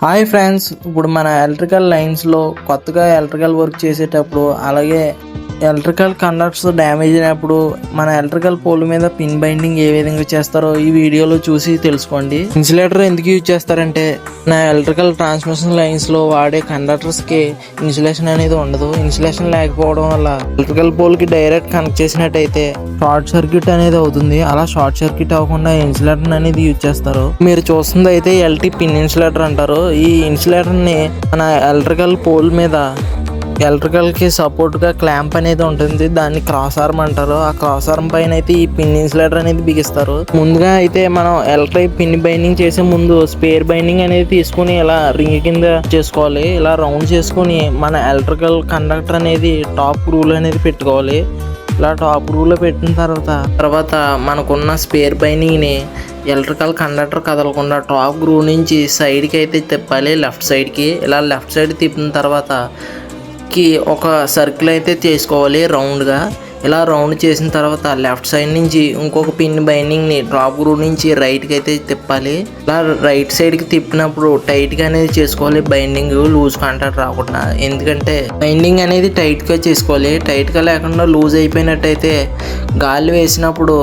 Hi friends, ఇప్పుడు మన electrical లైన్స్లో కొత్తగా ఎలక్ట్రికల్ వర్క్ చేసేటప్పుడు, అలాగే ఎలక్ట్రికల్ కండక్టర్స్ డ్యామేజ్ అయినప్పుడు మన ఎలక్ట్రికల్ పోల్ మీద పిన్ బైండింగ్ ఏ విధంగా చేస్తారో ఈ వీడియోలో చూసి తెలుసుకోండి. ఇన్సులేటర్ ఎందుకు యూజ్ చేస్తారంటే, నా ఎలక్ట్రికల్ ట్రాన్స్మిషన్ లైన్స్లో వాడే కండక్టర్స్కి ఇన్సులేషన్ అనేది ఉండదు. ఇన్సులేషన్ లేకపోవడం వల్ల ఎలక్ట్రికల్ పోల్కి డైరెక్ట్ కనెక్ట్ చేసినట్టయితే షార్ట్ సర్క్యూట్ అనేది అవుతుంది. అలా షార్ట్ సర్క్యూట్ అవ్వకుండా ఇన్సులేటర్ అనేది యూజ్ చేస్తారు. మీరు చూస్తుంది అయితే ఎల్టీ పిన్ ఇన్సులేటర్ అంటారు. ఈ ఇన్సులేటర్ని మన ఎలక్ట్రికల్ పోల్ మీద ఎలక్ట్రికల్కి సపోర్ట్గా క్లాంప్ అనేది ఉంటుంది. దాన్ని క్రాస్ ఆర్మ్ అంటారు. ఆ క్రాస్ ఆర్మ్ పైన అయితే ఈ పిన్ ఇన్సులేటర్ అనేది బిగిస్తారు. ముందుగా అయితే మనం ఎలక్ట్రిక్ పిన్ బైండింగ్ చేసే ముందు స్పేర్ బైండింగ్ అనేది తీసుకుని ఇలా రింగ్ కింద చేసుకోవాలి. ఇలా రౌండ్ చేసుకుని మన ఎలక్ట్రికల్ కండక్టర్ అనేది టాప్ రూల్ అనేది పెట్టుకోవాలి. ఇలా టాప్ రూల్లో పెట్టిన తర్వాత మనకున్న స్పేర్ బైండింగ్ని ఎలక్ట్రికల్ కండక్టర్ కదలకుండా టాప్ గ్రూ నుంచి సైడ్కి అయితే తిప్పాలి, లెఫ్ట్ సైడ్కి. ఇలా లెఫ్ట్ సైడ్ తిప్పిన తర్వాత ఒక సర్కిల్ అయితే చేసుకోవాలి రౌండ్గా. ఇలా రౌండ్ చేసిన తర్వాత లెఫ్ట్ సైడ్ నుంచి ఇంకొక పిన్ బైండింగ్ని డ్రాప్ గ్రూ నుంచి రైట్కి అయితే తిప్పాలి. ఇలా రైట్ సైడ్కి తిప్పినప్పుడు టైట్గా అనేది చేసుకోవాలి బైండింగ్, లూజ్ కాంటాక్ట్ రాకుండా. ఎందుకంటే బైండింగ్ అనేది టైట్గా చేసుకోవాలి. టైట్గా లేకుండా లూజ్ అయిపోయినట్టయితే గాలి వేసినప్పుడు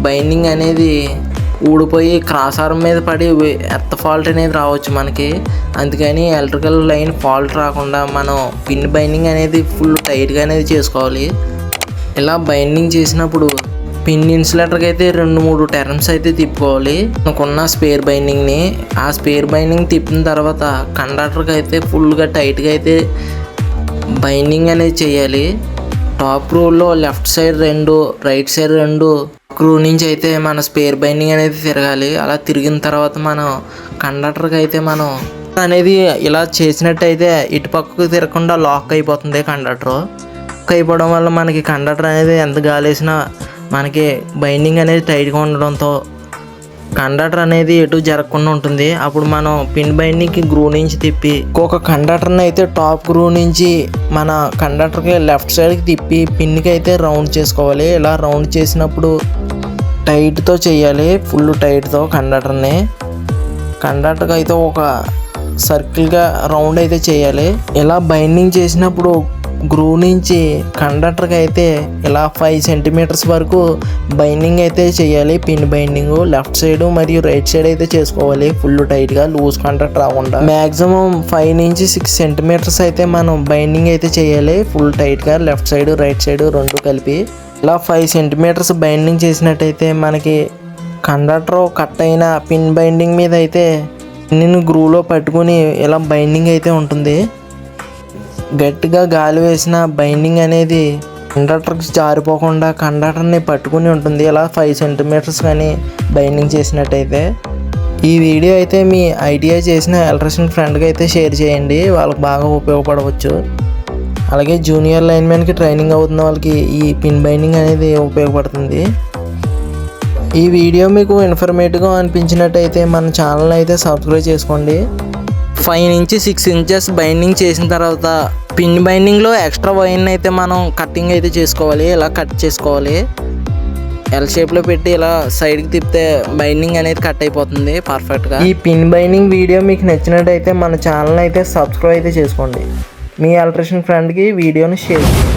బైండింగ్ అనేది ఊడిపోయి క్రాస్ ఆర్మ్ మీద పడి ఎర్త్ ఫాల్ట్ అనేది రావచ్చు మనకి. అందుకని ఎలక్ట్రికల్ లైన్ ఫాల్ట్ రాకుండా మనం పిన్ బైండింగ్ అనేది ఫుల్ టైట్గా అనేది చేసుకోవాలి. ఇలా బైండింగ్ చేసినప్పుడు పిన్ ఇన్సులేటర్కి అయితే 2-3 టర్న్స్ అయితే తిప్పుకోవాలి మనకున్న స్పేర్ బైండింగ్ని. ఆ స్పేర్ బైండింగ్ తిప్పిన తర్వాత కండక్టర్కి అయితే ఫుల్గా టైట్గా అయితే బైండింగ్ అనేది చేయాలి. టాప్ రూల్లో left side 2, right side 2 screw నుంచి అయితే మన స్పేర్ బైండింగ్ అనేది తిరగాలి. అలా తిరిగిన తర్వాత మనం కండక్టర్కి అయితే మనం అనేది ఇలా చేసినట్టయితే ఇటు పక్కకు తిరగకుండా లాక్ అయిపోతుంది కండక్టర్. లాక్ అయిపోవడం వల్ల మనకి కండక్టర్ అనేది ఎంత గాలి వేసినా మనకి బైండింగ్ అనేది టైట్గా ఉండడంతో కండక్టర్ అనేది ఎటు జరగకుండా ఉంటుంది. అప్పుడు మనం పిన్ బైండింగ్కి గ్రూ నుంచి తిప్పి ఇంకొక కండక్టర్ని అయితే టాప్ గ్రూ నుంచి మన కండక్టర్కి లెఫ్ట్ సైడ్కి తిప్పి పిన్కి అయితే రౌండ్ చేసుకోవాలి. ఇలా రౌండ్ చేసినప్పుడు టైట్తో చేయాలి, ఫుల్ టైట్తో కండక్టర్కి అయితే ఒక సర్కిల్గా రౌండ్ అయితే చేయాలి. ఇలా బైండింగ్ చేసినప్పుడు గ్రూ నుంచి కండక్టర్కి అయితే ఇలా 5 సెంటీమీటర్స్ వరకు బైండింగ్ అయితే చేయాలి. పిన్ బైండింగ్ లెఫ్ట్ సైడ్ మరియు రైట్ సైడ్ అయితే చేసుకోవాలి ఫుల్ టైట్గా, లూజ్ కాంటాక్ట్ రాకుండా. మ్యాక్సిమం 5 నుంచి 6 సెంటీమీటర్స్ అయితే మనం బైండింగ్ అయితే చేయాలి ఫుల్ టైట్గా, లెఫ్ట్ సైడ్ రైట్ సైడ్ 2 కలిపి. ఇలా 5 సెంటీమీటర్స్ బైండింగ్ చేసినట్టయితే మనకి కండక్టర్ కట్ అయిన పిన్ బైండింగ్ మీద అయితే పిన్ని గ్రూలో పట్టుకుని ఇలా బైండింగ్ అయితే ఉంటుంది. గట్టిగా గాలి వేసిన బైండింగ్ అనేది కండక్టర్కి జారిపోకుండా కండక్టర్ని పట్టుకుని ఉంటుంది. ఇలా 5 సెంటీమీటర్స్ కానీ బైండింగ్ చేసినట్టయితే. ఈ వీడియో అయితే మీ ఐడియా చేసిన ఎలక్ట్రీషియన్ ఫ్రెండ్కి అయితే షేర్ చేయండి, వాళ్ళకి బాగా ఉపయోగపడవచ్చు. అలాగే జూనియర్ లైన్మెన్కి ట్రైనింగ్ అవుతున్న వాళ్ళకి ఈ పిన్ బైండింగ్ అనేది ఉపయోగపడుతుంది. ఈ వీడియో మీకు ఇన్ఫర్మేటివ్గా అనిపించినట్టయితే మన ఛానల్ అయితే సబ్స్క్రైబ్ చేసుకోండి. 5 నుంచి 6 ఇంచెస్ బైండింగ్ చేసిన తర్వాత పిన్ బైండింగ్లో ఎక్స్ట్రా వైర్ని అయితే మనం కట్టింగ్ అయితే చేసుకోవాలి. ఇలా కట్ చేసుకోవాలి, ఎల్ షేప్లో పెట్టి ఇలా సైడ్కి తిప్పితే బైండింగ్ అనేది కట్ అయిపోతుంది పర్ఫెక్ట్గా. ఈ పిన్ బైండింగ్ వీడియో మీకు నచ్చినట్టయితే మన ఛానల్ అయితే సబ్స్క్రైబ్ అయితే చేసుకోండి. మీ ఎలక్ట్రీషియన్ ఫ్రెండ్కి వీడియోని షేర్ చేయండి.